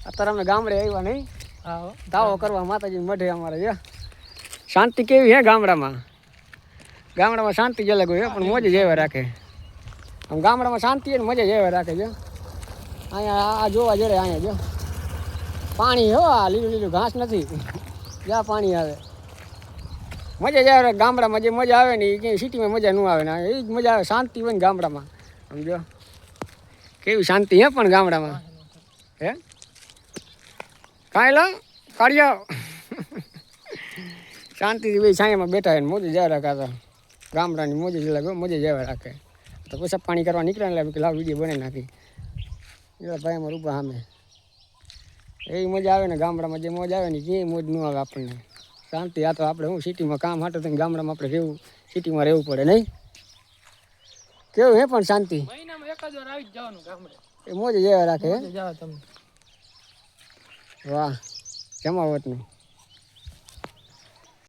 અત્યારે અમે ગામડે આવ્યા નહીં હા દાવો કરવા માતાજી મઢે અમારે છે શાંતિ કેવી હે ગામડામાં ગામડામાં શાંતિ જ અલગ હોય પણ મોજ જેવા રાખે આમ ગામડામાં શાંતિ ને મજા જેવા રાખે છે અહીંયા આ જોવા જડે અહીંયા જો પાણી હો આ લીલું લીલું ઘાસ નથી જ્યાં પાણી આવે મજા જ આવે ગામડામાં જે મજા આવે ને એ ક્યાંય સિટીમાં મજા ન આવે ને એ જ મજા આવે શાંતિ હોય ને ગામડામાં સમજો કેવી શાંતિ હે પણ ગામડામાં હે કાંઈ લો કાઢ્યો શાંતિથી ભાઈ છાયામાં બેઠા હોય ને મોજ જવા રાખતા ગામડાની મોજ જ લાગે મજા જવા રાખે તો પેશાબ પાણી કરવા નીકળે એટલે લાવ વિડીયો બનાવી નાખી એટલે ભાઈ અમારું ઉભા સામે એવી મજા આવે ને ગામડામાં જે મોજ આવે ને ક્યાંય મોજ ન આવે આપણને શાંતિ આ તો આપણે હું સિટીમાં કામ હાટો થઈને ગામડામાં આપણે રહેવું સિટીમાં રહેવું પડે નહીં કેવું હે પણ શાંતિ મહિનામાં એકાદ વાર આવી જ જવાનું ગામડે એ મોજ જેવા રાખે જાવ તમે વાહ જમાવટનું